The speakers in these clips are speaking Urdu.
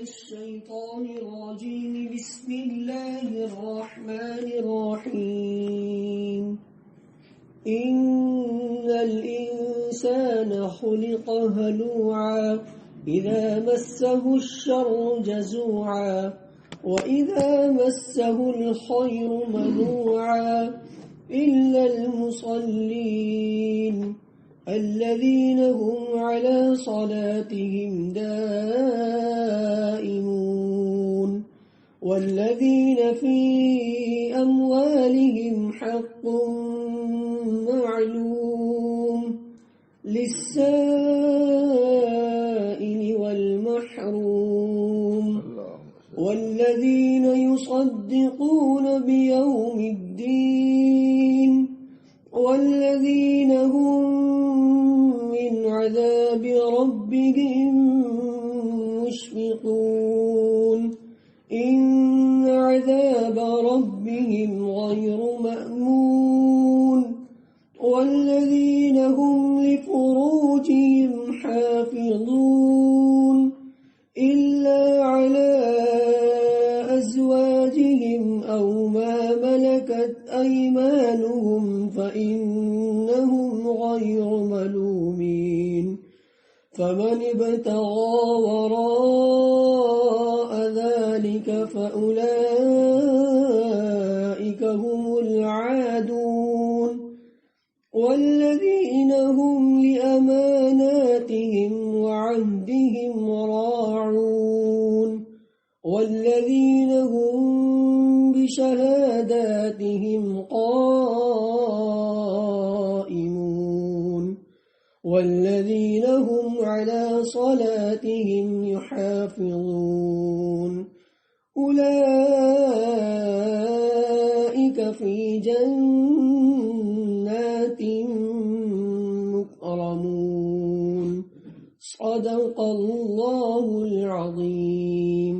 الشيطان الرجيم. بسم الله الرحمن الرحيم. إن الإنسان خلق هلوعا إذا مسه الشر جزوعا وإذا مسه الخير منوعا إلا المصلين الذين هم على صلاتهم دائمون والذين في أموالهم حق معلوم للسائل والمحروم والذين يصدقون بيوم الدين والذين هم من عذاب ربهم مشفقون إن عذاب ربهم غير مأمون والذين هم لفروجهم حافظون إلا على أزواجهم أو ما ملكت أيمانهم فإنهم غير ملومين فمن ابتغى وراء ذلك فأولئك هم العادون والذين هم لأماناتهم وعهدهم راعون والذين هم بشهاداتهم قائمون والذين هم على صلاتهم يحافظون أولئك في جنات مكرمون. صدق الله العظيم.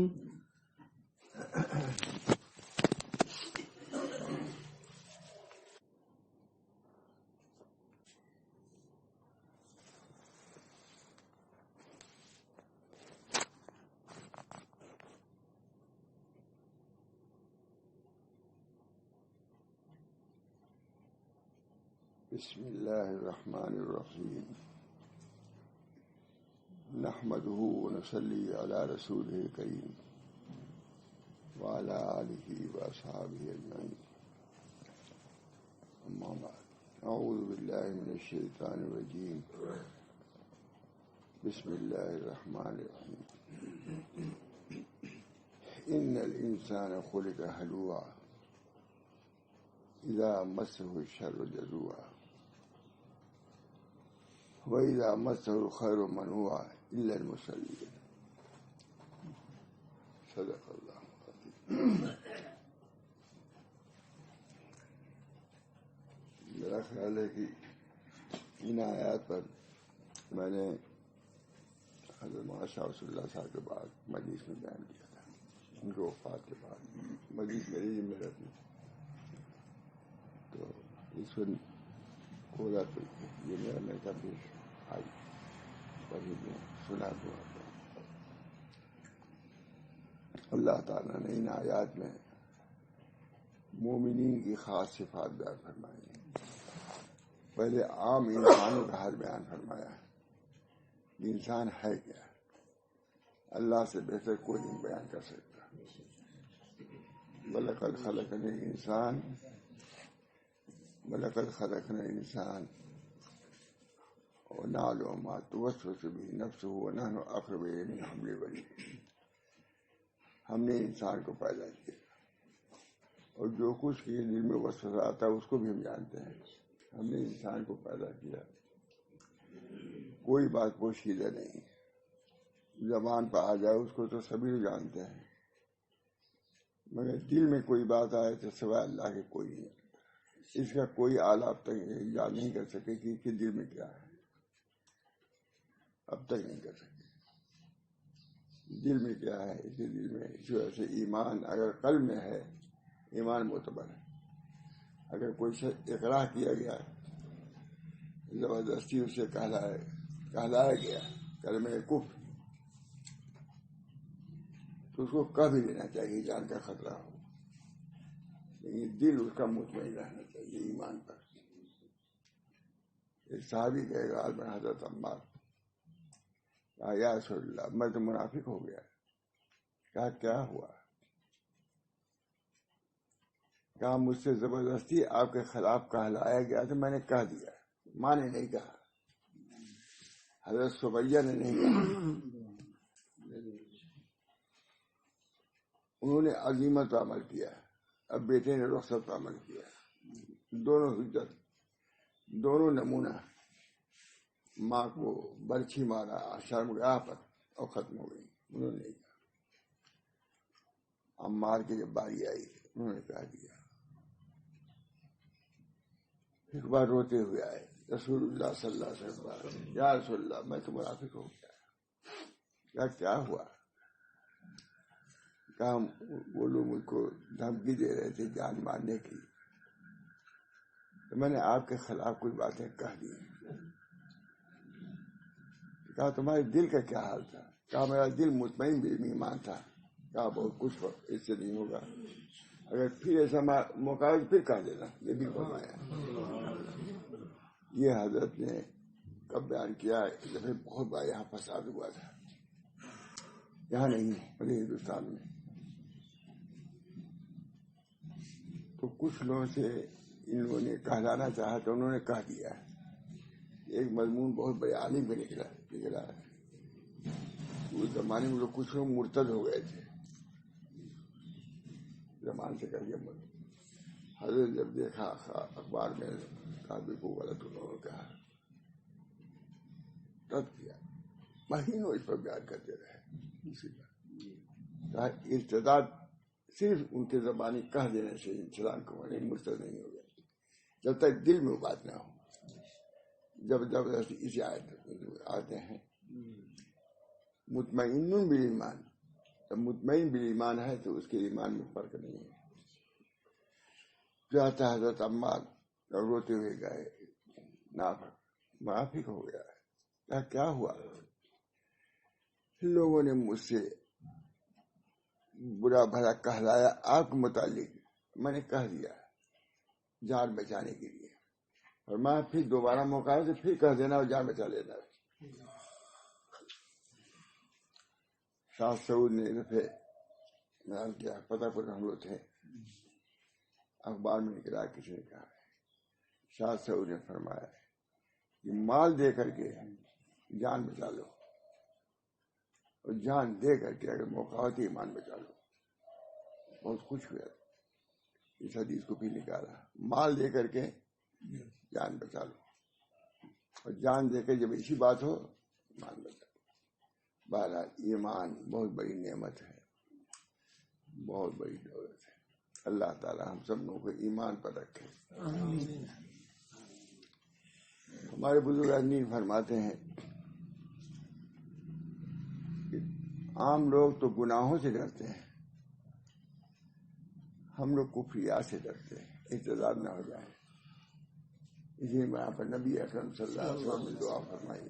بسم الله الرحمن الرحيم. نحمده ونصلي على رسوله الكريم وعلى آله وأصحابه أجمعين. أما بعد، أعوذ بالله من الشيطان الرجيم. بسم الله الرحمن الرحيم. إن الإنسان خلق هلوعا إذا مسه الشر جزوعا وإذا مسه الخير منوعا إلا المصلين. صدق اللہ. میرا خیال ہے کہ ان آیات پر میں نے حضرت مولانا شاہ رسول اللہ صاحب کے بعد مجلس میں بیان کیا تھا. ان کے وفات کے بعد مجلس میری ذمہ رہتی، تو اس میں کھولا تو یہ میرا میں کا پیش آئی پڑھی میں سنا دوں. اللہ تعالیٰ نے ان آیات میں مومنین کی خاص صفات بیان فرمائی ہیں. پہلے عام انسانوں کا حال بیان فرمایا ہے. انسان ہے کیا؟ اللہ سے بہتر کوئی نہیں بیان کر سکتا. وَلَقَدْ خَلَقْنَا الْإِنسَانَ وَنَعْلَمُ مَا تُوَسْوِسُ بِهِ نَفْسُهُ وَنَحْنُ أَقْرَبُ إِلَيْهِ مِنْ حَبْلِ الْوَرِيدِ. ہم نے انسان کو پیدا کیا اور جو کچھ کے دل میں وسوسہ آتا ہے اس کو بھی ہم جانتے ہیں. ہم نے انسان کو پیدا کیا. کوئی بات پوشیدہ نہیں، زبان پر آ جائے اس کو تو سبھی جانتے ہیں، مگر دل میں کوئی بات آئے تو سوائے اللہ کے کوئی نہیں. اس کا کوئی آلہ اب تک یاد نہیں کر سکے کہ اس کے دل میں کیا ہے. اب تک نہیں کر سکے دل میں کیا ہے. اس کے دل میں اس وجہ سے ایمان اگر قلب میں ہے ایمان معتبر ہے. اگر کوئی شخص اقرار کیا گیا زبردستی اسے کہلایا گیا کلمہ کفر، تو اس کو کہہ بھی لینا چاہیے جان کا خطرہ ہو، لیکن دل اس کا مطمئن رہنا چاہیے ایمان پر۔ ایک صحابی کہے گا میں حضرت عمار، یا رسول اللہ میں تو منافق ہو گیا۔ کہا کیا ہوا؟ کہا مجھ سے زبردستی آپ کے خلاف کہلایا گیا تو میں نے کہہ دیا، ماں نے نہیں کہا، حضرت سمیہ نے نہیں کہا، انہوں نے عزیمت پر عمل کیا، اب بیٹے نے رخصت پر عمل کیا، دونوں حجت، دونوں نمونہ، ماں کو برچھی مارا شرمگاہ پر اور ختم ہو گئی، انہوں نے نہیں کہا۔ عمار کی جب باری آئی انہوں نے کہہ دیا۔ ایک بار روتے ہوئے آئے رسول اللہ صلی اللہ علیہ وسلم، یا رسول اللہ میں تو منافق ہو گیا۔ کیا ہوا؟ کہا وہ لوگ مجھ کو دھمکی دے رہے تھے جان مارنے کی، تو میں نے آپ کے خلاف کچھ باتیں کہہ دی۔ کہا تمہارے دل کا کیا حال تھا؟ کہا میرا دل مطمئن ایمان تھا۔ کہا بہت کچھ اس سے نہیں ہوگا، اگر پھر ایسا موقع ہے پھر کہہ دینا، یہ بھی فرمایا۔ یہ حضرت نے کب بیان کیا ہے جب بہت بار یہاں فساد ہوا تھا، یہاں نہیں بلکہ ہندوستان میں۔ تو کچھ لوگوں سے ان لوگوں نے کہلانا چاہا تو انہوں نے کہہ دیا۔ ایک مضمون بہت بڑے عالم پہ نکلا ہے۔ اس زمانے میں کچھ لوگ مرتد ہو گئے تھے، زمان سے کر کے حضرت جب دیکھا اخبار میں قاضی کو غلط انہوں نے کہا، رد کیا، مہینوں اس پر بیان کرتے رہے۔ ارتداد صرف ان کے زبانی کہہ دینے سے انسان کو مرتد نہیں ہو گیا، جب تک دل میں وہ بات نہ ہو۔ جب زبردستی اسی آتے ہیں مطمئن بالایمان، جب مطمئن بالایمان ہے تو اس کے ایمان میں فرق نہیں ہے۔ جاتا حضرت عمار روتے ہوئے گئے، منافق ہو گیا۔ کیا ہوا؟ لوگوں نے مجھ سے برا بھلا کہلایا آپ کے متعلق، میں نے کہہ دیا جان بچانے کے لیے، اور میں پھر دوبارہ موقع ہے تو پھر کہہ دینا اور جان بچا لینا۔ شاہ سعود نے دفعہ بیان کیا، پتہ پر ہم لوگ تھے، اخبار میں نکلا، کسی نے کہا شاہ سعود نے فرمایا کہ مال دے کر کے جان بچا لو، اور جان دے کر کے اگر موقع ہو تو ایمان بچا لو۔ بہت خوش ہوا اس حدیث کو بھی نکالا، مال دے کر کے جان بچا لو، اور جان دے کے جب اسی بات ہو ایمان بچا لو۔ بہرحال ایمان بہت بڑی نعمت ہے، بہت بڑی دولت ہے۔ اللہ تعالی ہم سب لوگوں کو ایمان پر رکھے۔ ہمارے بزرگ فرماتے ہیں کہ عام لوگ تو گناہوں سے ڈرتے ہیں، ہم لوگ کفریات سے ڈرتے ہیں، ارتداد نہ ہو جائے۔ اسی میں پر نبی اکرم صلی اللہ علیہ وسلم نے دعا فرمائی،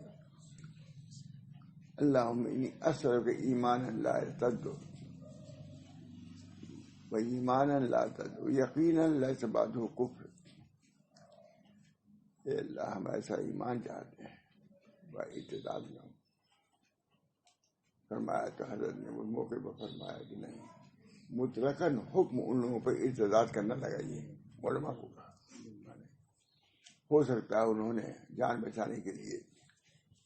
اللہم انی اسألک ایمانا لا یرتد و ایمانا لا یرتد و یقینا لیس بعدہ کفر۔ اے اللہ ہم ایسا ایمان چاہتے ہیں وہ ارتداد نہ ہو۔ فرمایا تو حضرت نے اس موقع پر فرمایا کہ نہیں، مطلقاً حکم ان لوگوں پر ارتداد کرنا لگائیے۔ علماء کو کہا ہو سکتا ہے انہوں نے جان بچانے کے لیے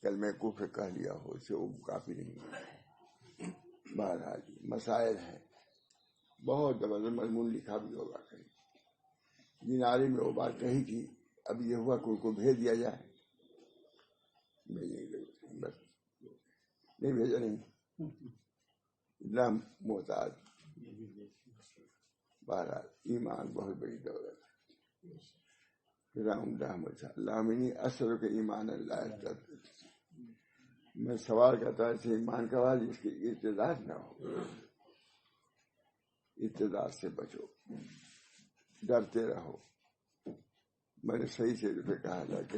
کلمہ کفر کہہ لیا ہو، اس سے وہ کافی نہیں ہے۔ بہرحال مسائل ہیں، بہت زبردست مضمون لکھا بھی ہوگا کہیں۔ جن عالم نے وہ بات کہی تھی، اب یہ ہوا کہ ان کو بھیج دیا جائے، بس نہیں بھیجا نہیں، اتنا محتاج۔ بہرحال ایمان بہت بڑی دولت ہے۔ اللہم انی اسألک ایمانا لا یرتد، میں سوال کرتا ہے اسے ایمان کا بعد جس کی ارتداد نہ ہو۔ ارتداد سے بچو، ڈرتے رہو۔ میں نے صحیح سے کہا تھا کہ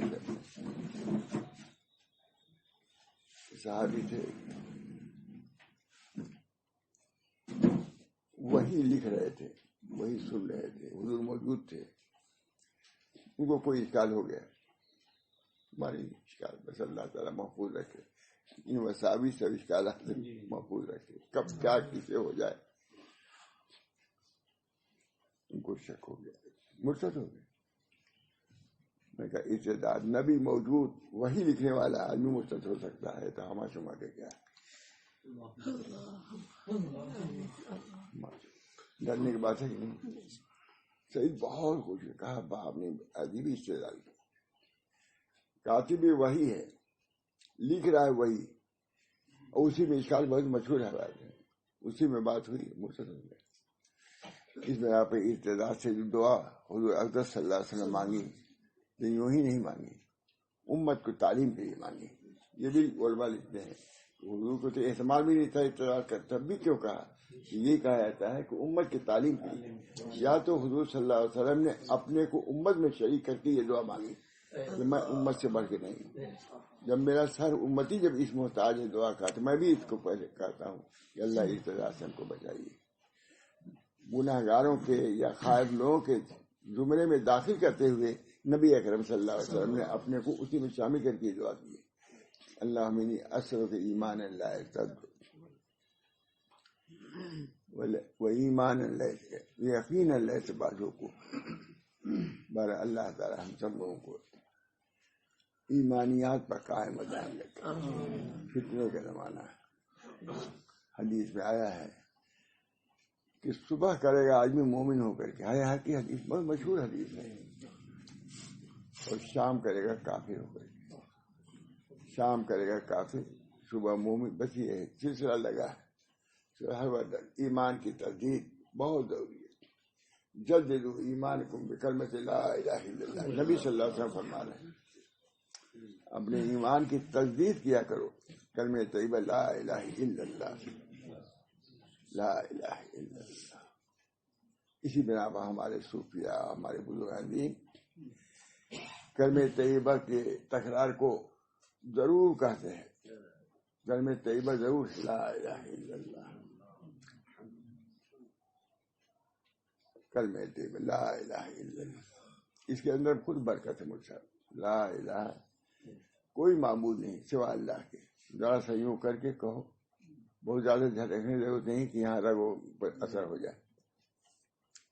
صحابی تھے، وہی لکھ رہے تھے، وہی سن رہے تھے، حضور موجود تھے، ان کو کوئی اشکال ہو گیا، ہماری اشکال بس اللہ تعالیٰ محفوظ رکھے، ان وساوی سب اشکالات محفوظ رکھے، کب کیا کسے ہو جائے ان کو شک ہو گیا، مرتد ہو گئے۔ میں کہا استعداد نبی موجود، وہی لکھنے والا آدمی مرتد ہو سکتا ہے تو ہما شما کے کیا ڈرنے کی بات ہے کہ نہیں؟ سعید بہت خوش ہے، کہا باپ نے عجیب استعداد کی، کاتب وہی ہے، لکھ رہا ہے وہی، اور اسی میں اشکال بہت مشہور ہے بات ہے، اسی میں بات ہوئی، مرتد ہو گیا۔ اس میں آپ استعداد سے جو دعا حضور اقدس صلی اللہ علیہ وسلم مانگی، تو یوں ہی نہیں مانگی، امت کو تعلیم کے لیے مانگی۔ یہ بھی علماء لکھتے ہیں، حضور کو تو احتمال بھی نہیں تھا استعداد کا، تب بھی کیوں کہا؟ یہ کہا جاتا ہے کہ امت کی تعلیم کے لیے، یا تو حضور صلی اللہ علیہ وسلم نے اپنے کو امت میں شریک کر کے یہ دعا مانگی کہ میں امت سے بڑھ کے نہیں، جب میرا سر امتی جب اس محتاج ہے دعا کا، تو میں بھی اس کو پہلے کہتا ہوں کہ اللہ استعداد سے ہم کو بچائیے، گناہ گاروں کے یا خائب لوگوں کے زمرے میں داخل کرتے ہوئے نبی اکرم صلی اللہ علیہ وسلم نے اپنے کو اسی میں شامل کر کے دعا کی، اللہ منی اثر کے ایمان اللہ ارتد وہ ایمان اللہ یقین اللہ سے بازوں کو، بارہ اللہ تعالی ہم سب لوگوں کو ایمانیات پر قائم دائم رکھے۔ فتنے کا زمانہ ہے، حدیث میں آیا ہے کہ صبح کرے گا آدمی مومن ہو کر کے، آیا کی حدیث بہت مشہور حدیث ہے، اور شام کرے گا کافر ہو کر کے، شام کرے گا کافر، صبح مومن، بس یہ سلسلہ لگا ہے۔ ہر وقت ایمان کی تجدید بہت ضروری ہے، جددوا ایمانکم بکلمۃ لا الہ الا اللہ، نبی صلی اللہ علیہ وسلم فرما رہے ہیں اپنے ایمان کی تجدید کیا کرو، کلمہ طیبہ لا الہ الا اللہ، لا الہ الا اللہ۔ اسی بنا پر ہمارے صوفیاء، ہمارے بزرگان دین کلمہ طیبہ کے تکرار کو ضرور کہتے ہیں، کلمہ طیبہ ضرور، لا الہ الا اللہ، کلمہ طیبہ لا الہ الا اللہ، اس کے اندر خود برکت ہے مجھ سے، لا الہ کوئی معبود نہیں سوا اللہ کے، ذرا سا یوں کر کے کہو، بہت زیادہ جھٹکنے کی ضرورت نہیں کہ یہاں رگوں پر اثر ہو جائے،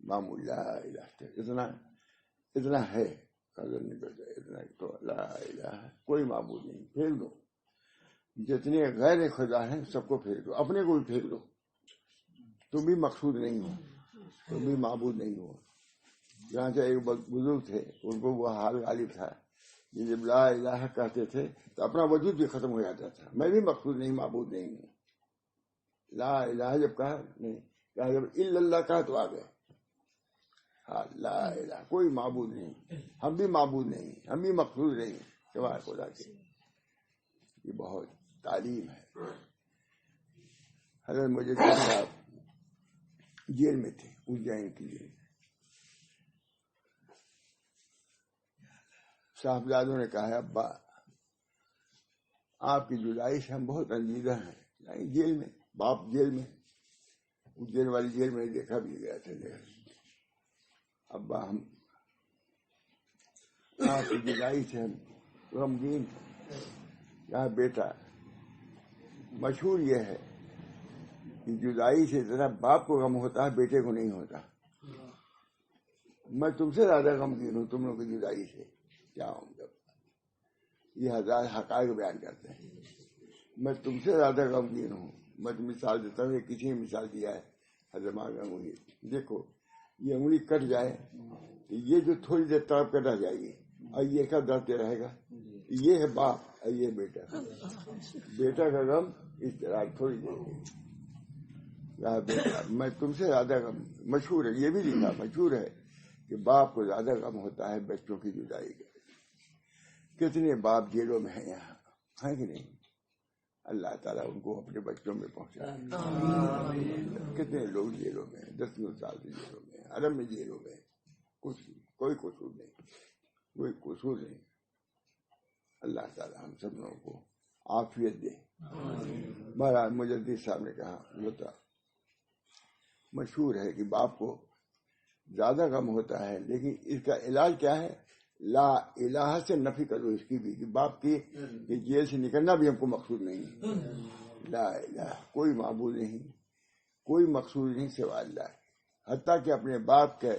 معمول لا الہ، اتنا ہے، قدر نہیں کرتا اتنا تو لا الہ، کوئی معبود نہیں، پھینک دو، جتنے غیر خدا ہیں سب کو پھینک دو، اپنے کو بھی پھینک دو، تم بھی مقصود نہیں ہو، تم بھی معبود نہیں ہو۔ جہاں سے ایک بزرگ تھے، ان کو وہ حال غالب تھا، یہ جب لا الہ کہتے تھے تو اپنا وجود بھی ختم ہو جاتا تھا، میں بھی مقصود نہیں، معبود نہیں ہوں، لا الہ جب کہا نہیں کہا، جب الا اللہ کہا تو آ گئے، ہاں لا الہ کوئی معبود نہیں، ہم بھی معبود نہیں، ہم بھی مقصود نہیں سوائے خدا کے۔ یہ بہت تعلیم ہے۔ حضرت مجدد صاحب جیل میں تھے، اجین کی جیل، صاحبزادوں نے کہا ابا آپ کی جدائی سے ہم بہت رنجیدہ ہیں، جیل میں، باپ جیل میں، اجین والی جیل میں دیکھا بھی گیا تھا، ابا ہم آپ کی جدائی سے ہم غمگین ہیں۔ کہا بیٹا مشہور یہ ہے کہ جدائی سے ذرا باپ کو غم ہوتا ہے، بیٹے کو نہیں ہوتا، میں تم سے زیادہ غمگین ہوں تم لوگوں کی جدائی سے، کیا ہوں جب یہ ہزار حقائق بیان کرتے ہیں، میں تم سے زیادہ غمگین ہوں۔ میں مثال دیتا ہوں، کسی نے مثال دیا ہے، حضرت انگلی دیکھو، یہ انگلی کٹ جائے تو یہ جو تھوڑی دیر تڑپ کر رہ جائے گی، اور یہ کا درد رہے گا، یہ ہے باپ اور یہ بیٹا، بیٹا کا غم اس طرح تھوڑی دیر بیٹا میں تم سے زیادہ غم، مشہور ہے، یہ بھی لکھا مشہور ہے کہ باپ کو زیادہ غم ہوتا ہے بچوں کی جدائی کا۔ کتنے باپ جیلوں میں ہیں یہاں، ہیں کہ نہیں؟ اللہ تعالیٰ ان کو اپنے بچوں میں پہنچائے۔ کتنے لوگ جیلوں میں ہیں، 10 سال سے جیلوں میں، عرب میں جیلوں میں، کچھ کوئی قصور نہیں، کوئی قصور نہیں۔ اللہ تعالیٰ ہم سب لوگوں کو عافیت دے۔ مہاراج مجدد صاحب نے کہا ہوتا مشہور ہے کہ باپ کو زیادہ غم ہوتا ہے، لیکن اس کا علاج کیا ہے؟ لا الہ سے نفی کرو اس کی بھی، کہ باپ کی جیل سے نکلنا بھی ہم کو مقصود نہیں ہے۔ لا الہ، کوئی معبود نہیں، کوئی مقصود نہیں سوائے اللہ۔ حتیٰ کہ اپنے باپ کے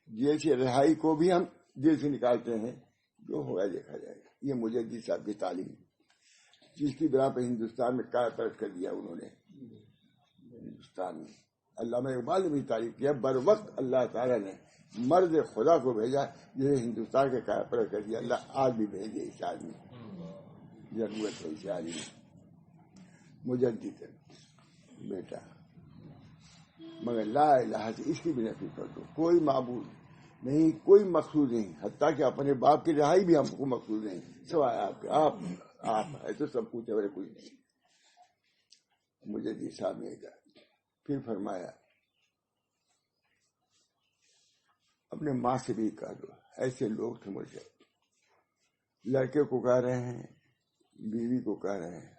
جیل سے رہائی کو بھی ہم جیل سے نکالتے ہیں، جو ہوگا دیکھا جائے گا۔ یہ مجدد صاحب کی تعلیم، جس کی بنا پہ ہندوستان میں کیا پلٹ کر دیا انہوں نے ہندوستان میں۔ علامہ اقبال نے بھی تعریف کیا، بر وقت اللہ تعالیٰ نے مرد خدا کو بھیجا جسے ہندوستان کے کیا پلٹ کر دیا۔ اللہ آج بھی بھیجے اس آدمی، ضرورت ہے اس آدمی مجدد بیٹا، مگر لا الہ سے اس کی بھی نفی کر دو۔ کوئی معبود نہیں، کوئی مقصود نہیں، حتیٰ کہ اپنے باپ کی رہائی بھی ہم کو مقصود نہیں سوائے آپ کے۔ آپ ہے تو سب کچھ ہے، کچھ نہیں۔ مجدد صاحب نے کہا، پھر فرمایا اپنے ماں سے بھی کہہ دو۔ ایسے لوگ تھے مجھے، لڑکے کو کہہ رہے ہیں، بیوی کو کہہ رہے ہیں،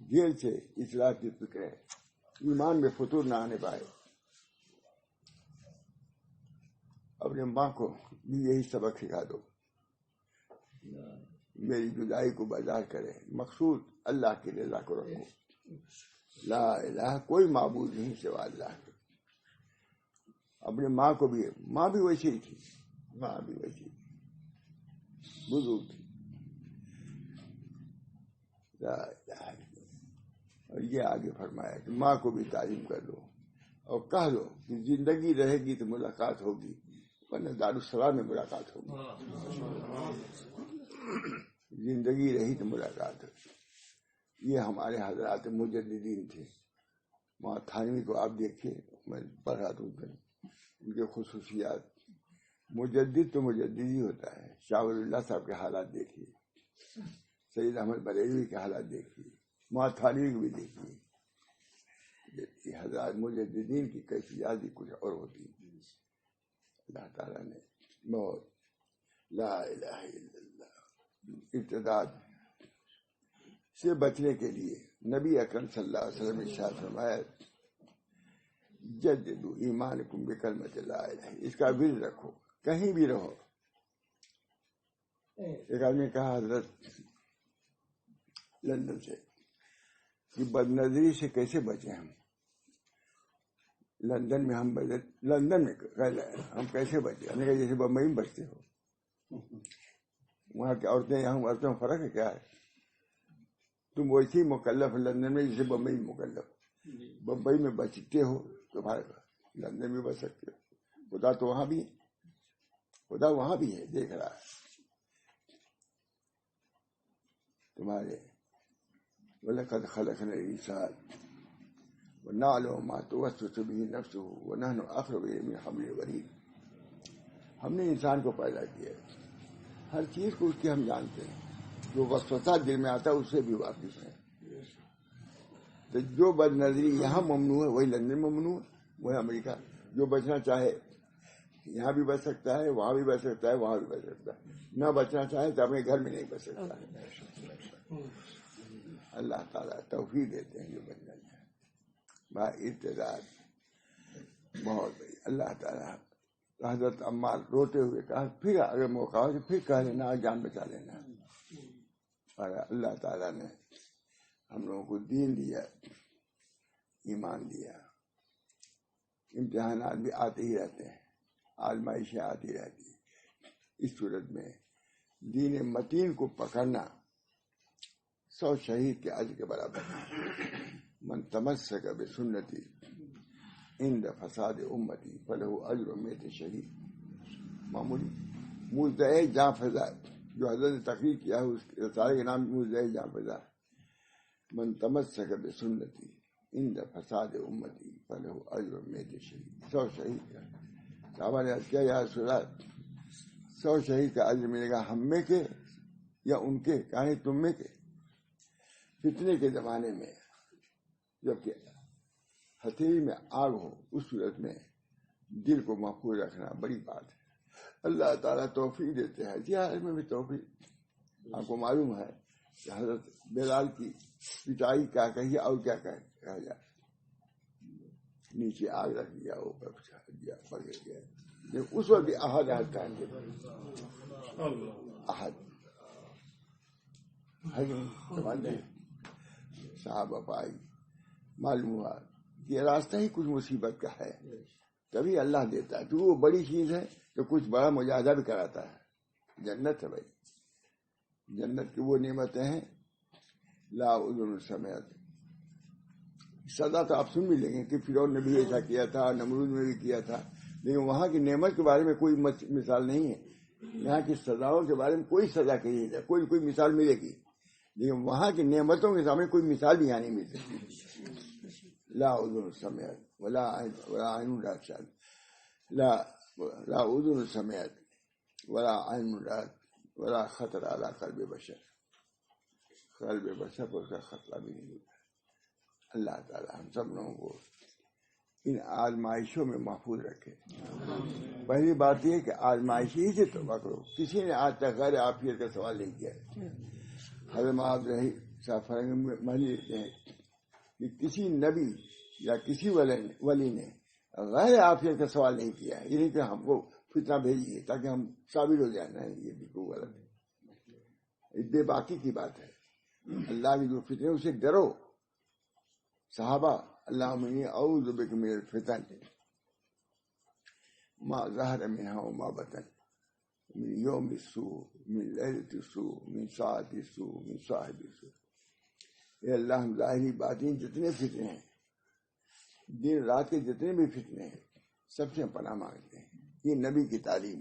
جیل سے اصلاح کی فکر ہے، ایمان میں فتور نہ آنے پائے۔ اپنے ماں کو بھی یہی سبق سکھا دو، میری جدائی کو برداشت کرے، مقصود اللہ کی رضا کو رکھو۔ لا الہ، کوئی معبود نہیں سوا اللہ کے۔ اپنے ماں کو بھی، ماں بھی ویسی ہی تھی، ماں بھی ویسی بزرگ تھی۔ لا الہ، اور یہ آگے فرمایا کہ ماں کو بھی تعلیم کر دو اور کہہ دو کہ زندگی رہے گی تو ملاقات ہوگی، ورنہ دارالسلام میں ملاقات ہوگی۔ زندگی رہی تو ملاقات ہوگی۔ یہ ہمارے حضرات مجددین تھے۔ وہاں تھانوی کو آپ دیکھیے، میں پڑھ رہا تھا ان کے خصوصیات۔ مجدد تو مجدد ہی ہوتا ہے۔ شاہ ولی اللہ صاحب کے حالات دیکھیے، سید احمد بریلوی کے حالات دیکھیے، وہاں تھانوی کو بھی دیکھیے۔ یہ حضرات مجددین کی کیفیات بھی کچھ اور ہوتی ہیں۔ اللہ تعالیٰ نے بہت لا الہ الا اللہ ارتداد سے بچنے کے لیے نبی اکرم صلی اللہ علیہ وسلم نے ارشاد فرمایا، جددوا ایمانکم بکلمۃ لا الہ، اس کا ورد رکھو کہیں بھی رہو۔ ایک آدمی کہا حضرت لندن سے کہ بد نظری سے کیسے بچیں ہم؟ لندن میں ہم کیسے بچے؟ ہم نے کہا جیسے بمبئی میں بچتے ہو۔ وہاں کی عورتیں یہاں عورتوں میں فرق ہے کیا ہے؟ تم ویسے ہی مکلف لندن میں جیسے بمبئی میں مکلف۔ بمبئی میں بچتے ہو تو لندن میں بچ سکتے ہو۔ خدا تو وہاں بھی ہے، خدا وہاں بھی ہے، دیکھ رہا ہے تمہارے۔ وَلَقَدْ خَلَقْنَا الْإِنسَانَ وَنَعْلَمُ مَا تُوَسْوِسُ بِهِ نَفْسُهُ وَنَحْنُ أَقْرَبُ إِلَيْهِ مِنْ حَبْلِ الْوَرِيدِ۔ ہم نے انسان کو پیدا کیا ہے، ہر چیز کو اس کی ہم جانتے ہیں، جو وسوسہ دل میں آتا ہے اس سے بھی واقف ہے۔ تو جو بد نظری یہاں ممنوع ہے وہی لندن میں ممنوع ہے، وہی امریکہ۔ جو بچنا چاہے یہاں بھی بچ سکتا ہے، وہاں بھی بچ سکتا ہے، وہاں بھی بچ سکتا ہے۔ نہ بچنا چاہے تو اپنے گھر میں نہیں بچ سکتا ہے۔ اللہ تعالیٰ توفیق دیتے ہیں جو بچنا چاہے۔ بھائی ارتداد بہت بڑی۔ اللہ تعالیٰ، حضرت عمار روتے ہوئے کہا پھر اگر موقع ہو تو پھر کہہ لینا، جان بچا لینا۔ اور اللہ تعالیٰ نے ہم لوگوں کو دین دیا، ایمان دیا۔ امتحانات بھی آتے ہی رہتے ہیں، آزمائشیں آتی رہتی ہیں۔ اس صورت میں دین متین کو پکڑنا 100 شہید کے اجر کے برابر ہے۔ من تمسک بسنتی عند فساد امتی فلہ اجر 100 شہید۔ معمولی مزدہ جاں فضا جو حضرت نے تقریر کیا ہے، اس رسالے کے نام مزدہ جاں فضا۔ من تمسک بسنتی عند فساد امتی فلہ اجر 100 شہید۔ 100 شہید کا صحابہ نے عرض کیا، یا رسول اللہ 100 شہید کا اجر ملے گا ہم میں کے یا ان کے؟ کہیں تم میں کے؟ فتنے کے زمانے میں جبکہ ہتھیلی میں آگ ہو، اس صورت میں دل کو محفوظ رکھنا بڑی بات ہے۔ اللہ تعالیٰ توفیق دیتے ہیں، جہاد میں بھی توفیق۔ آپ کو معلوم ہے کہ حضرت بلال کی پٹائی کیا کہی اور کیا کہا جائے نیچے آگ رکھ دیا، اوپر دیا، پکڑ گیا. لیکن اس وقت بھی احد قائم کر احد صحابہ پائی. معلوم ہوا یہ راستہ ہی کچھ مصیبت کا ہے، تبھی اللہ دیتا ہے. تو وہ بڑی چیز ہے تو کچھ بڑا مجاہدہ بھی کراتا ہے. جنت ہے بھائی، جنت کی وہ نعمتیں ہیں لا اذن سمعت. سزا تو آپ سن بھی لیں گے کہ فرعون نے بھی ایسا کیا تھا، نمرود نے بھی کیا تھا، لیکن وہاں کی نعمت کے بارے میں کوئی مثال نہیں ہے. یہاں کی سزاؤں کے بارے میں کوئی سزا کہی نہیں جائے، کوئی مثال ملے گی، لیکن وہاں کی نعمتوں کے سامنے کوئی مثال بھی یہاں نہیں مل سکتی. لا اذن سمعت ولا عین رأت لا اذن سمعت ولا عین رأت ولا خطر علی قلب بشر. قلب بشر پر اس کا خطرہ بھی نہیں ہوتا. اللہ تعالی ہم سب لوگوں کو ان آزمائشوں میں محفوظ رکھے. پہلی بات یہ کہ آزمائشی ہی سے توبہ کرو. کسی نے آج تک غیر عافیت کا سوال نہیں کیا ہے. حضرت معاذ رہی صاحب فرنگ محلی لیتے ہیں کہ کسی نبی یا کسی ولی نے غیر عافیت کا سوال نہیں کیا ہے. یہ نہیں کہ ہم کو فتنہ بھیجیے تاکہ ہم ثابت ہو جائیں. نہیں، یہ بالکل غلط ہے، بے باکی کی بات ہے. اللہ کی جو فتنے اسے ڈرو. صحابہ اللہم انی اعوذ بک من الفتن ما ظہر منہا وما بطن من یوم السوء من لیلۃ السوء من ساعۃ السوء من صاحب السوء. اے اللہ، ہم ظاہری باطنی جتنے فتنے ہیں، دن رات کے جتنے بھی فتنے ہیں، سب سے ہم پناہ مانگتے ہیں. یہ نبی کی تعلیم.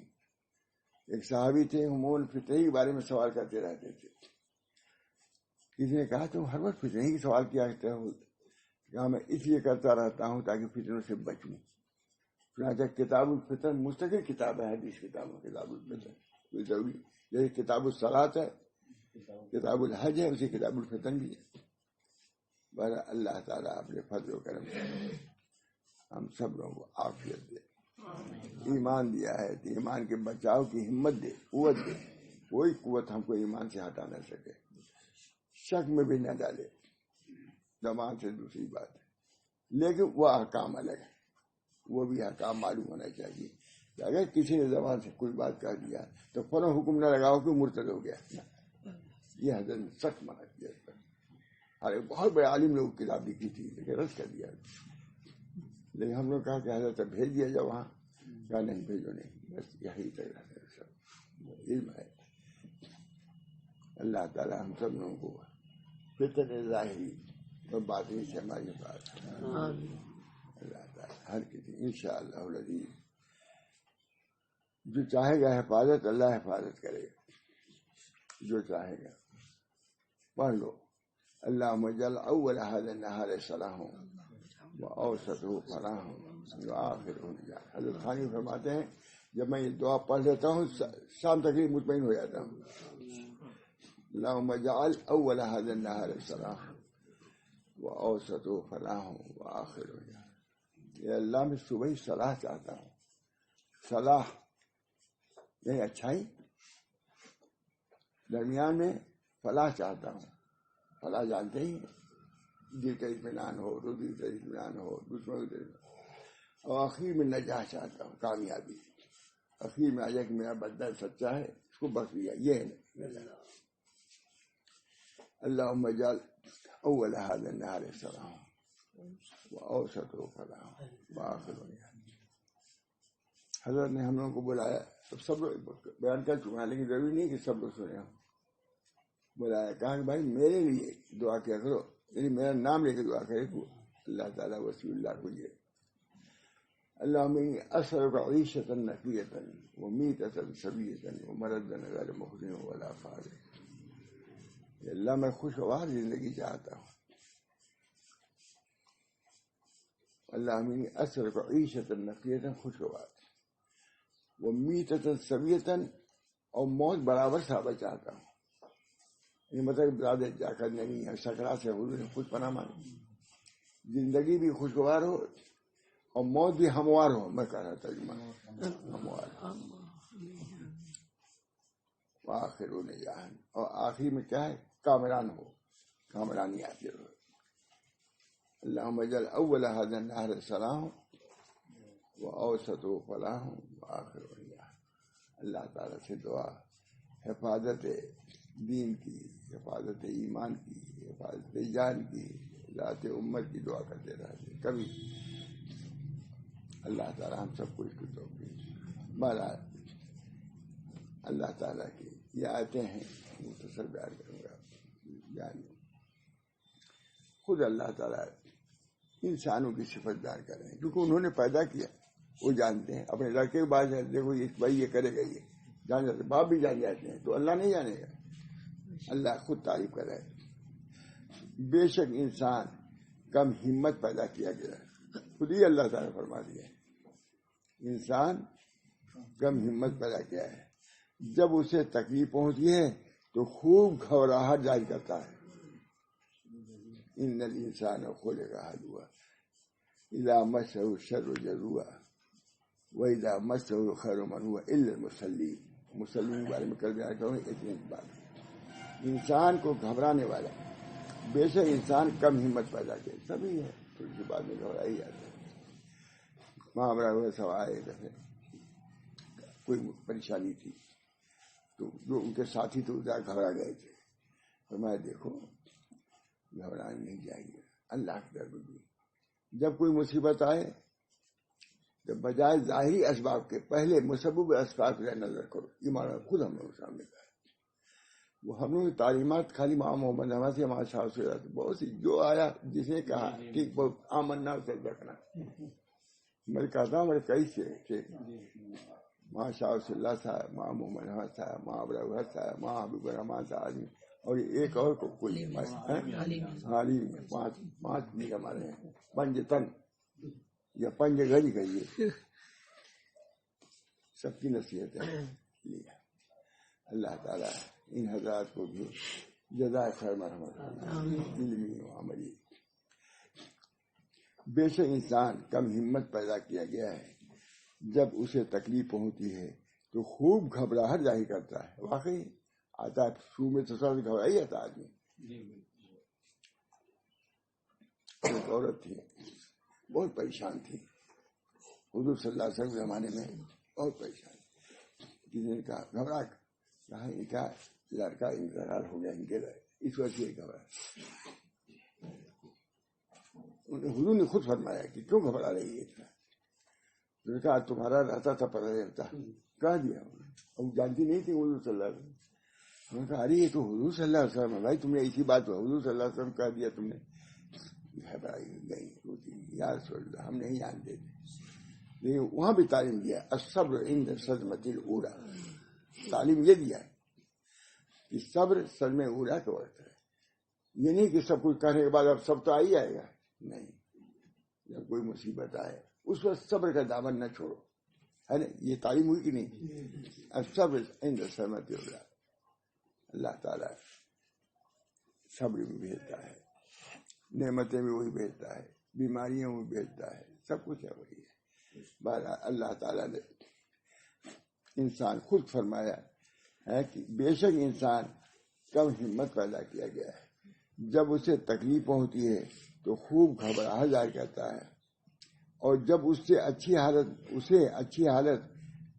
ایک صحابی تھے، عموماً فتنے کے بارے میں سوال کرتے رہتے تھے. کسی نے کہا تم ہر وقت فتنے کی سوال کیا کرتے ہو؟ کہا میں اس لیے کرتا رہتا ہوں تاکہ فتنوں سے بچوں. چنانچہ کتاب الفتن مستقل کتاب ہے، حدیث کتاب کتاب الفتن کوئی ضروری، جیسے کتاب الصلاۃ ہے، کتاب الحج ہے، اسی کتاب الفتن بھی ہے. بہر اللہ تعالیٰ اپنے فضل و کرم سے ہم سب لوگوں کو عافیت دے. ایمان دیا ہے تو ایمان کے بچاؤ کی ہمت دے، قوت دے. کوئی قوت ہم کو ایمان سے ہٹا نہ سکے، شک میں بھی نہ ڈالے. زبان سے دوسری بات ہے، لیکن وہ احکام الگ ہے، وہ بھی احکام معلوم ہونا چاہیے. کہ اگر کسی نے زبان سے کوئی بات کر دیا تو فوراً حکم نہ لگاؤ کہ مرتد ہو گیا. یہ حضرت نے سخت منع کیا. ارے بہت بڑے عالم لوگ کتاب لکھی تھی لیکن رد کر دیا. لیکن ہم لوگ کہا کہ حضرت بھیج دیا جا وہاں. کہا نہیں بھیجو نہیں، بس یہی تک سب علم ہے. اللہ تعالی ہم سب لوگوں کو فتن ظاہری اور باطنی سے ہماری بات. اللہ تعالی ہر کسی انشاءاللہ العزیز جو چاہے گا حفاظت، اللہ حفاظت کرے گا. جو چاہے گا پڑھ لو. اللہم اجعل اول هذا النہار صلاح واوسطہ فلاح وآخرہ نجاح. حضرت ثانی فرماتے ہیں جب میں یہ دعا پڑھ لیتا ہوں شام تک ہی مطمئن ہو جاتا ہوں. اللہم اجعل اول هذا النہار صلاح واوسطہ فلاح وآخرہ نجاح. یہ اللہ میں صبح ہی صلاح چاہتا ہوں. صلاح یعنی اچھائی، درمیان میں فلاح چاہتا ہوں. فلاح جانتے ہی، دل کا اطمینان ہو، روزی کا اطمینان ہو، دشمنوں کا اطمینان. اور آخر میں نجاح چاہتا ہوں، کامیابی. آخر میں آ جائے کہ میرا بندہ سچا ہے، اس کو بخش دیا. یہ ہے اللہم اجعل اول هذا النہار صلاح واوسطہ فلاح وآخرہ نجاح. حضرت نے ہم لوگوں کو بلایا. سب لوگ بیان کر چکا ہے لیکن ضروری نہیں کہ سب لوگ سنے ہوں. بلایا، کہا کہ بھائی میرے لیے دعا کیا کرو، یعنی میرا نام لے کے دعا کرے تو اللہ تعالیٰ وسیع اللہ کو یہ. اللہم انی اسألک عیشۃ نقیۃ ومیتۃ سویۃ ومرضا غیر مخزن ولا فاضح. اللہ میں خوشگوار زندگی چاہتا ہوں. اللہم انی اسألک عیشۃ نقیۃ، خوشگوار، ومیتۃ سویۃ، اور موت برابر ثابت چاہتا ہوں. یہ مطلب زیادہ جا کر نہیں ہے، سکرات سے حضور نے خود پناہ مانگی. زندگی بھی خوشگوار ہو اور موت بھی ہموار ہو. میں کہہ رہا ترجمہ ہموار. وآخر نجاح، اور آخری میں کیا ہے؟ کامران ہو، کامرانی آتی ہو. اللہم اجعل اول هذا النهر صلاح واوسطه فلاح واخره نجاح. اللہ تعالیٰ سے دعا حفاظت دین کی، حفاظت ایمان کی، حفاظت جان کی، ذات امت کی دعا کرتے رہتے کبھی. اللہ تعالیٰ ہم سب کو اس کی توفیق. بہرحال اللہ تعالیٰ کی یہ آیتیں ہیں، مختصر بیان کروں گا. بیان خود اللہ تعالیٰ انسانوں کی صفت بیان کر رہے ہیں، کیونکہ انہوں نے پیدا کیا، وہ جانتے ہیں. اپنے لڑکے کے بعد دیکھو یہ بھائی یہ کرے گا، یہ جان جاتے، باپ بھی جان جاتے ہیں، تو اللہ نہیں جانے گا. اللہ خود تعریف کر رہا ہے. بے شک انسان کم ہمت پیدا کیا گیا، خود ہی اللہ تعالیٰ فرما دیا. انسان کم ہمت پیدا کیا ہے، جب اسے تکلیف پہنچتی ہے تو خوب گھبراہٹ ظاہر کرتا ہے. ان الانسان خلق ہلوعا اذا مسہ الشر جزوعا واذا مسہ الخیر منوعا الا المصلین. مسلمین کے بارے میں کل بیان کروں اتنی بات. انسان کو گھبرانے والا، بے شک انسان کم ہمت پیدا کیا. سبھی ہے تھوڑی سی بات میں گھبرا ہی جاتا ہے. معاملہ ہوئے سوائے کوئی پریشانی تھی تو جو ان کے ساتھی تو گھبرا گئے تھے. فرمایا دیکھو گھبرانے نہیں چاہیے، اللہ کی ڈر بھی. جب کوئی مصیبت آئے تو بجائے ظاہری اسباب کے پہلے مسبب اسباب کی نظر کرو. یہ مانا خود ہم نے سامنے کہا. وہ ہم نے تعلیمات خالی ماں محمد احمد سے ہمارے صاحب سے بہت سی جو آیا جس نے کہا ٹھیک بہت آمنا سے رکھنا. میں کہتا ہوں میرے کئی سے ماں شاہ رسول اللہ صاحب، ماں محمد احمد صاحب، ماں ابراہیم صاحب، ماں حبیب الرحمان صاحب اور ایک اور کو کوئی حالیم. پانچ بھی ہمارے ہیں. پنج تن یا پنج گھر کہیے، سب کی نصیحت ہے. اللہ تعالیٰ ان حضرات کو بھی جزائے خیر مرحمت علمی و عملی. بے شک انسان کم ہمت پیدا کیا گیا ہے، جب اسے تکلیف پہنچتی ہے تو خوب گھبراہٹ ظاہر کرتا ہے. واقعی آتا ہے شروع میں تو سب گھبرا ہی آتا آدمی. ایک عورت تھی بہت پریشان تھی، حضور صلی اللہ علیہ وسلم کے زمانے میں بہت پریشان. کسی نے کہا گھبرا کہا ان کا لڑکا انتقال ہو گیا ان کے لئے، اس وجہ سے گھبرا. حضور نے خود فرمایا کہ کیوں گھبرا رہی ہے. انہوں نے کہا تمہارا رہتا تھا پتہ چلتا. کہہ دیا اب جانتی نہیں تھی حضور صلی اللہ علیہ وسلم. انہوں نے کہا ارے یہ تو حضور صلی اللہ علیہ وسلم ہے. بھائی تم نے اسی بات کو حضور صلی اللہ علیہ وسلم کہہ دیا تم نے. گھبرائی گئی روتی یا رسول اللہ ہم نہیں جانتے تھے. لیکن وہاں بھی تعلیم دیا الصبر عند الصدمۃ الاولیٰ. تعلیم یہ دیا ہے کہ صبر صدمہ اولیٰ کا وقت ہے. یہ نہیں کہ سب کچھ کرنے کے بعد اب سب تو آ ہی آئے گا. نہیں، جب کوئی مصیبت آئے اس وقت صبر کا دامن نہ چھوڑو. ہے نا، یہ تعلیم ہوئی کہ نہیں؟ الصبر عند الصدمۃ الاولیٰ. اللہ تعالیٰ صبر بھی بھیجتا ہے، نعمتیں بھی وہی بھیجتا ہے، بیماریاں بھی بھیجتا ہے، سب کچھ ہے وہی ہے. بہرحال اللہ تعالیٰ نے انسان خود فرمایا ہے کہ بے شک انسان کم ہمت پیدا کیا گیا ہے، جب اسے تکلیف پہنچتی ہے تو خوب گھبراہٹ ظاہر کرتا ہے، اور جب اسے اچھی حالت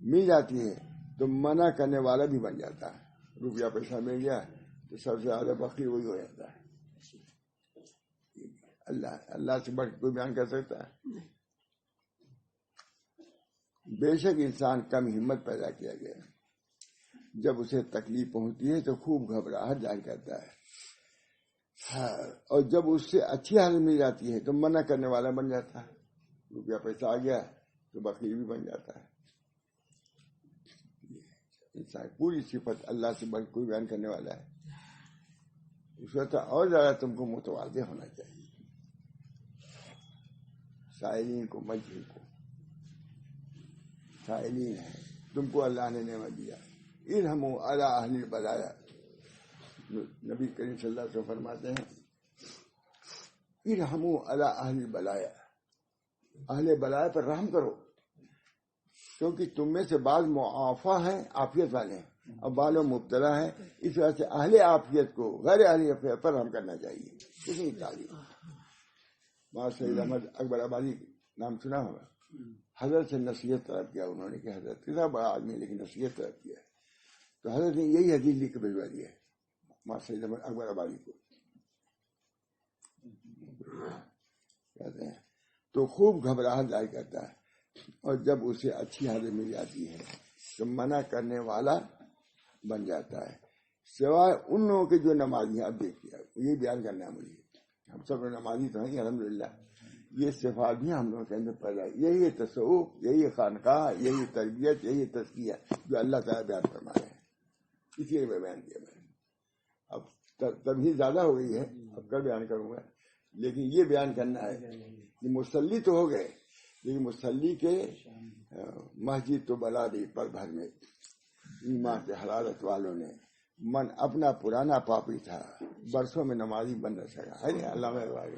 مل جاتی ہے تو منع کرنے والا بھی بن جاتا ہے. روپیہ پیسہ مل گیا تو سب سے زیادہ بخیل وہی ہو جاتا ہے. اللہ سے بڑھ کے کوئی بیان کر سکتا ہے؟ بے شک انسان کم ہمت پیدا کیا گیا، جب اسے تکلیف پہنچتی ہے تو خوب گھبراہٹ ظاہر کرتا ہے، اور جب اس سے اچھی حالت مل جاتی ہے تو منع کرنے والا بن جاتا ہے. روپیہ پیسہ آ گیا تو بخیل بھی بن جاتا ہے. انسان پوری صفت اللہ سے بڑھ کوئی بیان کرنے والا ہے. اس وقت اور زیادہ تم کو متواضع ہونا چاہیے. سائلین کو مجھول کو سائلین ہے، تم کو اللہ نے نعمت دیا. ارحموا علی اہل البلایا. نبی کریم صلی اللہ علیہ وسلم فرماتے ہیں ارحموا علی اہل البلایا، اہل بلایا پر رحم کرو، کیونکہ تم میں سے بعض معافی ہیں، عافیت والے ہیں، اور بعض مبتلا ہیں. اس وجہ سے اہل عافیت کو غیر اہل عافیت پر رحم کرنا چاہیے. کتنی تعلیم. وہاں سید احمد اکبر آبادی نام سنا ہوگا. حضرت سے نصیحت طلب کیا انہوں نے کہ حضرت کتنا بڑا آدمی لیکن نصیحت طلب کیا. تو حضرت نے یہی حدیث لکھ کے بھجوا دیا ہے وہاں سید احمد اکبر آبادی کو. کہتے ہیں تو خوب گھبراہٹ ظاہر کرتا ہے، اور جب اسے اچھی حالت مل جاتی ہے تو منع کرنے والا بن جاتا ہے، سوائے ان لوگوں کے جو نمازی ہیں. اب دیکھیے یہ بیان کرنا ہے مجھے، ہم سب نمازی تو ہیں الحمدللہ، یہ صفات بھی ہم لوگوں کے اندر پیدا ہے. یہی تصوف، یہی خانقاہ، یہی تربیت، یہی تزکیہ جو اللہ تعالیٰ بیان فرما رہے ہیں. اسی لیے بیان کیا میں نے. اب تمہید زیادہ ہو گئی ہے، اب کل بیان کروں گا، لیکن یہ بیان کرنا ہے کہ مصلی تو ہو گئے، لیکن مصلی کے مسجد تو بلا دی پر بھر میں. ایمان کے حرارت والوں نے من اپنا پرانا پاپی تھا، برسوں میں نمازی بن نہ سکا ہے نا. علامہ اقبال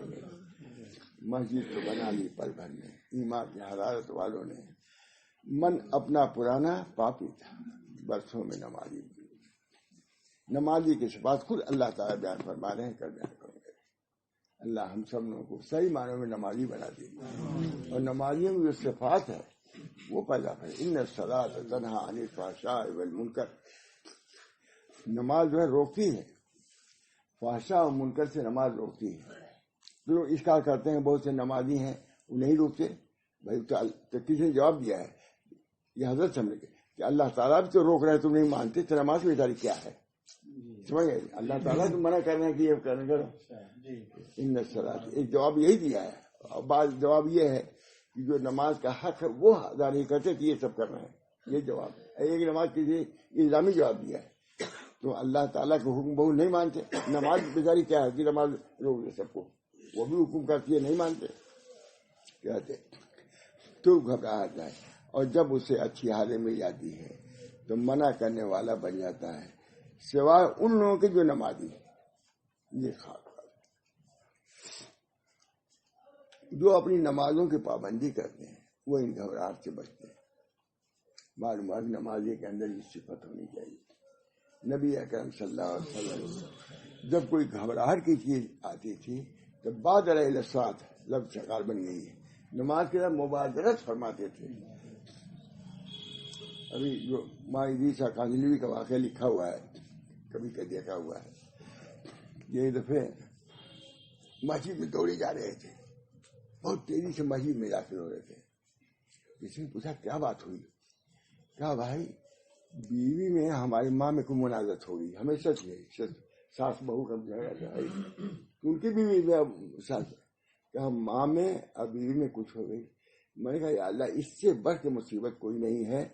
مسجد تو بنا لی پل بھر میں. ایمان کی حرارت والوں نے من اپنا پرانا پاپی تھا، برسوں میں نمازی. نمازی کے صفات خود اللہ تعالیٰ بیان فرما رہے ہیں، کر بیان کروں گے. اللہ ہم سب لوگوں کو صحیح معنوں میں نمازی بنا دے، اور نمازیوں میں جو صفات ہے وہ پیدا کرے. ان الصلاۃ تنہی عن الفحشاء والمنکر، نماز جو ہے روکتی ہے فحشاء اور منکر سے، نماز روکتی ہے. لوگ اشکال کرتے ہیں بہت سے نمازی ہیں وہ نہیں روکتے. بھائی تو کسی نے جواب دیا ہے یہ حضرت سمجھ کے کہ اللہ تعالیٰ بھی تو روک رہے تم نہیں مانتے تو نماز کی بیداری کیا ہے. سمجھ گئے؟ اللہ تعالیٰ تو منع کر رہے ہیں کہ یہ کرنے کرو. ان الصلاۃ ایک جواب یہی دیا ہے، اور بعض جواب یہ ہے کہ جو نماز کا حق ہے وہ ادا نہیں کرتے کہ یہ سب کر رہے ہیں. یہ جواب ہے. ایک نماز کسی الزامی جواب دیا ہے. تو اللہ تعالیٰ کے حکم بہت نہیں مانتے. نماز بیداری کیا ہے کہ نماز روک دے سب کو، وہ بھی حکم کرتی ہے نہیں مانتے. کہتے تو گھبراہٹ جائے، اور جب اسے اچھی حالت مل جاتی ہے تو منع کرنے والا بن جاتا ہے، سوائے ان لوگوں کے جو نمازی. یہ خاص جو اپنی نمازوں کی پابندی کرتے ہیں وہ ان گھبراہٹ سے بچتے ہیں. معلوم ہے نمازی کے اندر یہ صفت ہونی چاہیے. نبی اکرم صلی اللہ علیہ وسلم جب کوئی گھبراہٹ کی چیز آتی تھی تو بادر الی الصلاۃ لفظ شکار بن گئی ہے، نماز کے ساتھ مبادرت فرماتے تھے. ابھی جو ماہدیسہ کاندلوی کا واقعہ لکھا ہوا ہے، کبھی کا دیکھا ہوا ہے. یہ دفعہ مسجد میں دوڑے جا رہے تھے، بہت تیزی سے مسجد میں داخل ہو رہے تھے. کسی نے پوچھا کیا بات ہوئی؟ کہا بھائی بیوی میں ہماری ماں میں کوئی منازعت ہو گئی. ہمیں سچ ہے ساس بہو کا جھگڑا، ان کی بیوی میں ساس، کہا ماں میں اور بیوی میں کچھ ہو گئی. میں نے کہا یا اللہ اس سے بڑھ کے مصیبت کوئی نہیں ہے.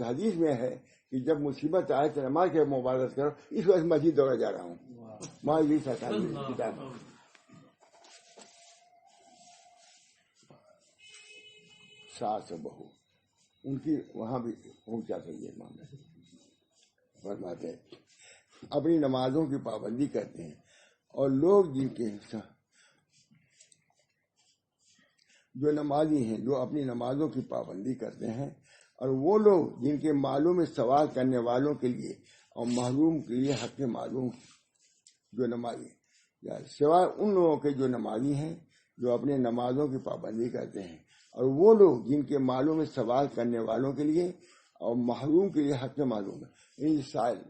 حدیث میں ہے کہ جب مصیبت آئے تو نماز کے مبارک کرو، اس وجہ سے مسجد دوڑا جا رہا ہوں. ماں یہ سرکار کتاب ساس و بہو ان کی وہاں بھی پہنچا سکیے معاملہ. فرماتے ہیں اپنی نمازوں کی پابندی کرتے ہیں، اور لوگ جن کے جو نمازی ہیں جو اپنی نمازوں کی پابندی کرتے ہیں، اور وہ لوگ جن کے مالوں میں سوال کرنے والوں کے لیے اور محروم کے لیے حق معلوم جو نمازی، سوائے ان لوگوں کے جو نمازی ہیں جو اپنے نمازوں کی پابندی کرتے ہیں، اور وہ لوگ جن کے مالوں میں سوال کرنے والوں کے لیے اور محروم کے لیے حق معلوم ہے.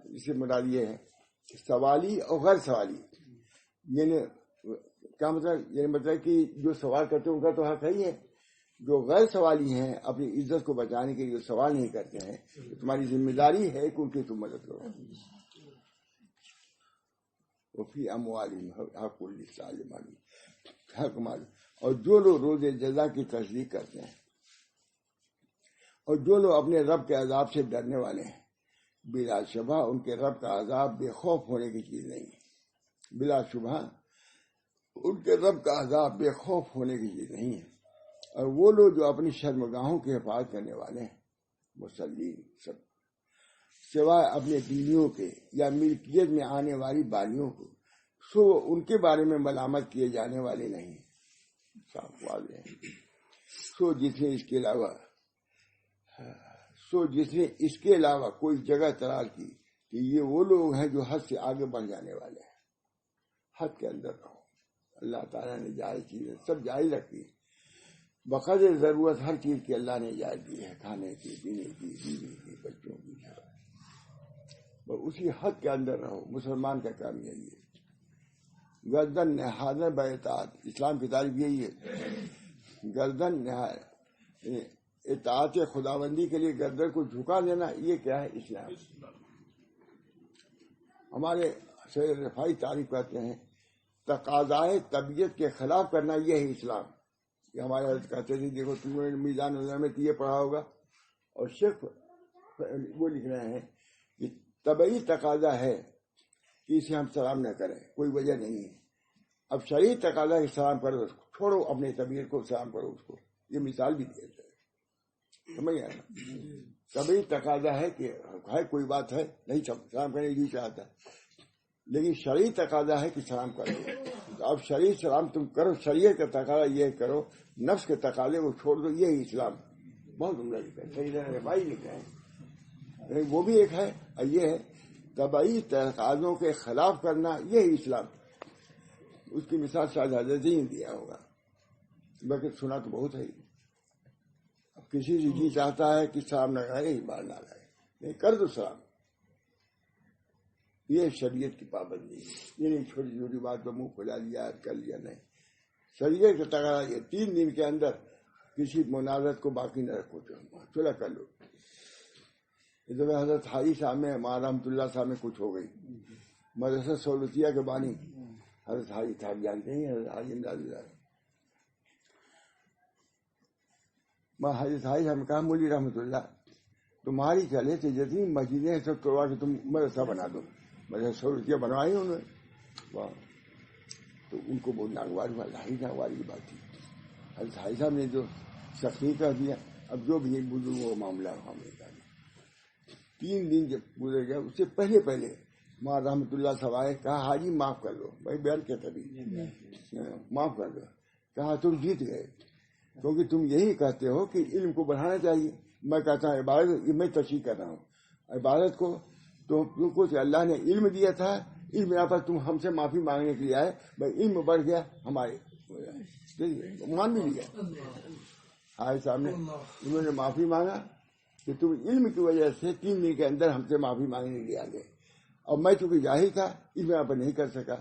اسے مراد یہ ہے سوالی اور غیر سوالی. یعنی کیا مطلب؟ یعنی مطلب کہ جو سوال کرتے ہیں ان کا تو حق ہے ہی ہے. جو غیر سوالی ہیں اپنی عزت کو بچانے کے لیے سوال نہیں کرتے ہیں، تو تمہاری ذمہ داری ہے کہ ان کی تم مدد کرو. وفی اموالہم حق للسائل حق معلوم. اور جو لوگ روز جزا کی تصدیق کرتے ہیں، اور جو لوگ اپنے رب کے عذاب سے ڈرنے والے ہیں، بلا شبہ ان کے رب کا عذاب بے خوف ہونے کی چیز نہیں ہے. بلا شبہ ان کے رب کا عذاب بے خوف ہونے کی چیز نہیں ہے. اور وہ لوگ جو اپنی شرمگاہوں کی حفاظت کرنے والے ہیں، مسلم سب، سوائے اپنے بیویوں کے یا ملکیت میں آنے والی بالیوں کو، سو ان کے بارے میں ملامت کیے جانے والے نہیں. صاف واضح ہے. جس نے اس کے علاوہ کوئی جگہ تلاش کی کہ یہ وہ لوگ ہیں جو حد سے آگے بڑھ جانے والے ہیں. حد کے اندر رہو، اللہ تعالیٰ نے جائز چیزیں سب جائز رکھی، بقدر ضرورت ہر چیز کی اللہ نے جائز دی ہے، کھانے کی، پینے کی، بیوی کی، بچوں کی، بس اسی حد کے اندر رہو۔ مسلمان کا کام یہی ہے، گردن نہادہ باطاعت، اسلام کی تعریف یہی ہے، گردن اطاعت خداوندی کے لیے گردن کو جھکا دینا، یہ کیا ہے؟ اسلام۔ ہمارے سید رفاعی تعریف کرتے ہیں تقاضائے طبیعت کے خلاف کرنا یہ ہے اسلام۔ یہ ہمارے حضرت کہتے تھے، دیکھو تم نے میزان الزام میں یہ پڑھا ہوگا، اور صرف وہ لکھ رہے ہیں کہ طبعی تقاضا ہے کہ اسے ہم سلام نہ کریں، کوئی وجہ نہیں ہے۔ اب شرعی تقاضا ہے سلام کرو، چھوڑو اپنی طبیعت کو، سلام کرو اس کو۔ یہ مثال بھی دی ہے، سمجھ آیا نا؟ طبعی تقاضا ہے کہ کوئی بات ہے نہیں سلام کرنے کی چاہتا، لیکن شرعی تقاضا ہے کہ سلام کرو۔ اب شرعی سلام تم کرو، شریعت کا تقاضا یہ کرو، نفس کے تقاضے کو چھوڑ دو، یہی اسلام۔ بہت عمدہ لکھا ہے، سیدنا رفاعی لکھا ہے، وہ بھی ایک ہے، اور یہ ہے طبعی تقاضوں کے خلاف کرنا، یہی اسلام۔ اس کی مثال شاید حضرت ہی دیا ہوگا، بلکہ سنا تو بہت ہے۔ اب کسی سے جی چاہتا ہے کہ سلام نہ کرے، ایمان نہ لائے، نہیں کر دو سلام، یہ شریعت کی پابندی ہے۔ یہ نہیں چھوٹی چھوٹی بات پہ منہ کھلا لیا، کر لیا، نہیں۔ شریعت کا تقاضا یہ 3 دن کے اندر کسی منازعت کو باقی نہ رکھو، چلا کر لو۔ اس دفعہ حضرت حاجی صاحب میں، مولانا رحمۃ اللہ صاحب میں کچھ ہو گئی، مدرسہ سہولتیہ کے بانی حضرت حاجی صاحب جانتے ہیں، حضرت حاجی امداد اللہ۔ میں حضرت حاجی صاحب نے کہا، مولوی رحمۃ اللہ تمہاری چلے تو جتنی مسجدیں ہیں سب توڑوا کے تم مدرسہ بنا دو۔ مدرسہ سہولتیہ بنوائی انہوں نے، تو ان کو بہت ناگوار ہوا، ناگواری کی بات تھی۔ حضرت حاجی صاحب نے جو سختی کر دیا، اب جو بھی بزرگوں کا معاملہ ہم نے کہا 3 دن جب گزر گیا، اس سے پہلے ماں رحمۃ اللہ صاحب آئے، کہا حاجی معاف کر دو، بھائی بیان کہتا بھی معاف کر دو۔ کہا تم جیت گئے، کیونکہ تم یہی کہتے ہو کہ علم کو بڑھانا چاہیے، میں کہتا ہوں عبادت، میں تشریح کر رہا ہوں عبادت کو، تو تم کو اللہ نے علم دیا تھا، علم یہاں پر تم ہم سے معافی مانگنے کے لیے آئے، بھائی علم بڑھ گیا ہمارے، مان بھی لیا حاجی صاحب نے، انہوں نے معافی مانگا کہ تم علم کی وجہ سے 3 دن کے اندر ہم سے معافی مانگنے کے لیے آ گئے، اور میں چونکہ جاہل تھا علم یہاں پر نہیں کر سکا۔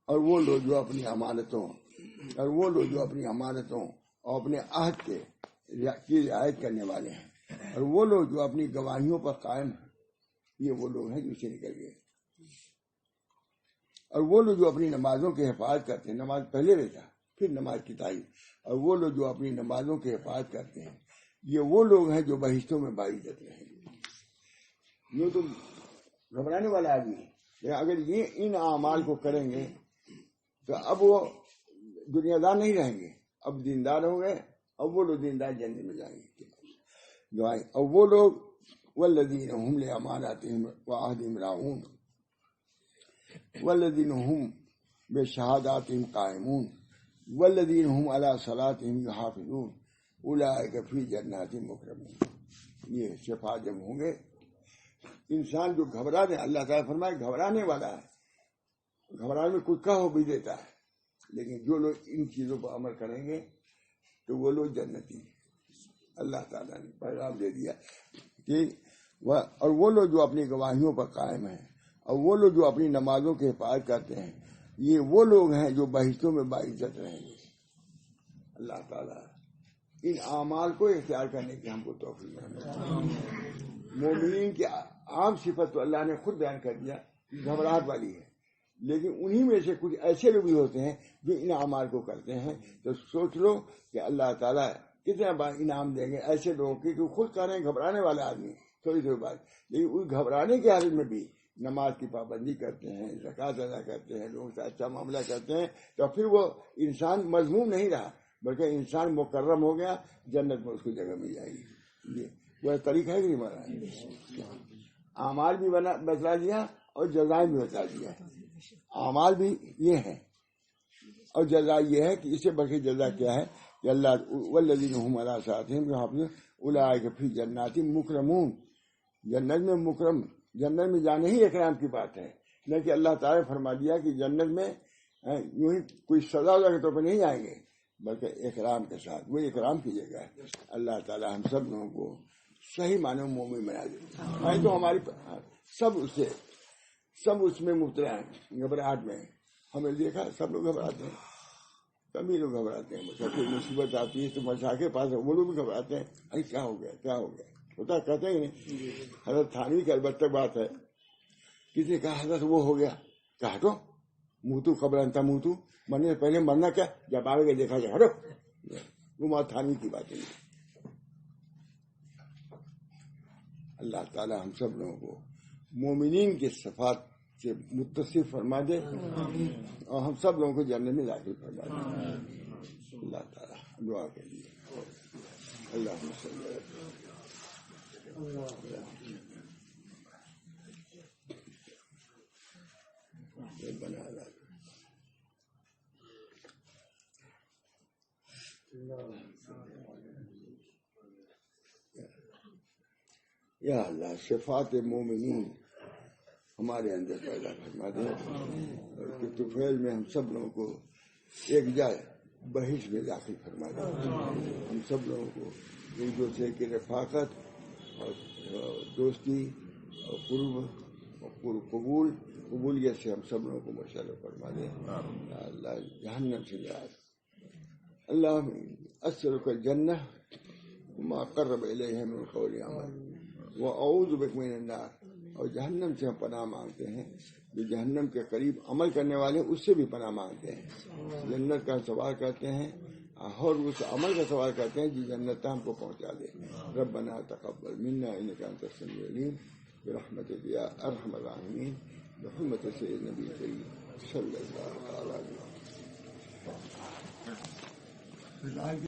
اور وہ لوگ جو اپنی امانتوں اور اپنے عہد کی رعایت کرنے والے ہیں، اور وہ لوگ جو اپنی گواہیوں پر قائم ہیں، یہ وہ لوگ ہیں جو اسے نکل گئے۔ اور وہ لوگ جو اپنی نمازوں کی حفاظت کرتے ہیں، نماز پہلے رہتا پھر نماز کی تعریف، اور وہ لوگ جو اپنی نمازوں کی حفاظت کرتے ہیں، یہ وہ لوگ ہیں جو بہشتوں میں باعزت رہیں گے۔ یہ تو گھبرانے والا آدمی ہے، اگر یہ ان اعمال کو کریں گے تو اب وہ دنیا دار نہیں رہیں گے، اب دیندار ہوں گے، اب وہ لوگ دیندار جنت میں جائیں گے۔ اور وہ لوگ والذین هم لاماناتهم وعهدهم راعون والذین هم بشهاداتهم قائمون والذین هم علی صلاتهم یحافظون اولئک فی جنات مکرمون۔ یہ صفات جب ہوں گے، انسان جو گھبرا دے، اللہ تعالیٰ فرمائے گھبرانے والا ہے، گھبرانے میں کچھ کہو بھی دیتا ہے، لیکن جو لوگ ان چیزوں پر عمل کریں گے تو وہ لوگ جنتی ہیں۔ اللہ تعالیٰ نے پیغام دے دیا کہ اور وہ لوگ جو اپنی گواہیوں پر قائم ہیں، اور وہ لوگ جو اپنی نمازوں کی حفاظت کرتے ہیں، یہ وہ لوگ ہیں جو بہشتوں میں باعزت رہیں گے۔ اللہ تعالیٰ ان اعمال کو اختیار کرنے کی ہم کو توفیق دے۔ مومنین کی عام صفت تو اللہ نے خود بیان کر دیا، گھبراہٹ والی ہے، لیکن انہی میں سے کچھ ایسے لوگ بھی ہوتے ہیں جو ان اعمال کو کرتے ہیں، تو سوچ لو کہ اللہ تعالیٰ کتنا بار انعام دیں گے ایسے لوگوں کی کہ خود کہہ رہے ہیں گھبرانے والا آدمی تھوڑی تھوڑی بات، لیکن اس گھبرانے کی حالت میں بھی نماز کی پابندی کرتے ہیں، زکوٰۃ ادا کرتے ہیں، لوگوں سے اچھا معاملہ کرتے ہیں، تو پھر وہ انسان مذموم نہیں رہا، بلکہ انسان مکرم ہو گیا، جنت میں اس کو جگہ مل جائے گی۔ یہ وہ طریقہ ہے کہ نہیں ہمارا؟ اعمال بھی بتلا دیا اور جزائیں بھی بتا دیا۔ اعمال بھی یہ ہیں اور جزا یہ ہے کہ اس سے بڑھ کے جزا کیا ہے کہ اللہ والذین هم علی صلاتهم یحافظون اولئک فی جنات مکرمون، جنت میں مکرم، جنت میں جانے ہی اکرام کی بات ہے، نہ کہ اللہ تعالیٰ نے فرما دیا کہ جنت میں یوں ہی کوئی سزا کے طور پہ نہیں آئیں گے، بلکہ اکرام کے ساتھ وہ اکرام کیجیے گا۔ اللہ تعالیٰ ہم سب لوگوں کو صحیح معنی میں مومن بنا دے۔ تو ہماری سب اس میں مبتلا ہیں، گھبراہٹ میں۔ ہمیں دیکھا سب لوگ گھبراتے ہیں، کبھی لوگ گھبراتے ہیں، کوئی مصیبت آتی ہے تو مسا کے پاس وہ لوگ بھی گھبراتے ہیں، ارے کیا ہو گیا کیا ہو گیا، ہوتا کہتے ہیں نہیں۔ حضرت تھانوی کی البتہ بات ہے، کسی نے کہا حضرت وہ ہو گیا، کہا ہٹو موتو قبل انتا موتو، مرنے سے پہلے مرنا کیا، جب آگے دیکھا جائے ہٹو۔ وہ ماں تھانوی کی بات ہے۔ اللہ تعالی ہم سب لوگوں کو مومنین کے صفات سے متصف فرما دے اور ہم سب لوگوں کو جنت میں داخل فرما دے۔ اللہ تعالیٰ دعا کے لیے اللہ بنا یا اللہ صفات مومنین ہمارے اندر پیدا فرما دے اور کہ طفیل میں ہم سب لوگوں کو ایک جائے بہشت میں داخل فرما دے۔ ہم سب لوگوں کو ایک دوسرے کی رفاقت اور دوستی اور قرب اور قبولیت سے ہم سب لوگوں کو مشرف فرما دے۔ اللہ جہنم سے نجات۔ اللہ اسألک الجنہ وما قرب الیہ من قول عمل واعوذ بک من النار، اور جہنم سے ہم پناہ مانگتے ہیں، جو جہنم کے قریب عمل کرنے والے اس سے بھی پناہ مانگتے ہیں۔ جنت کا سوال کرتے ہیں اور اس عمل کا سوال کرتے ہیں جو جنت ہم کو پہنچا دے۔ ربنا تقبل منا انک انت السمیع العلیم برحمتک یا ارحم الراحمین بحرمت سید نبی کریم صلی اللہ علیہ وسلم۔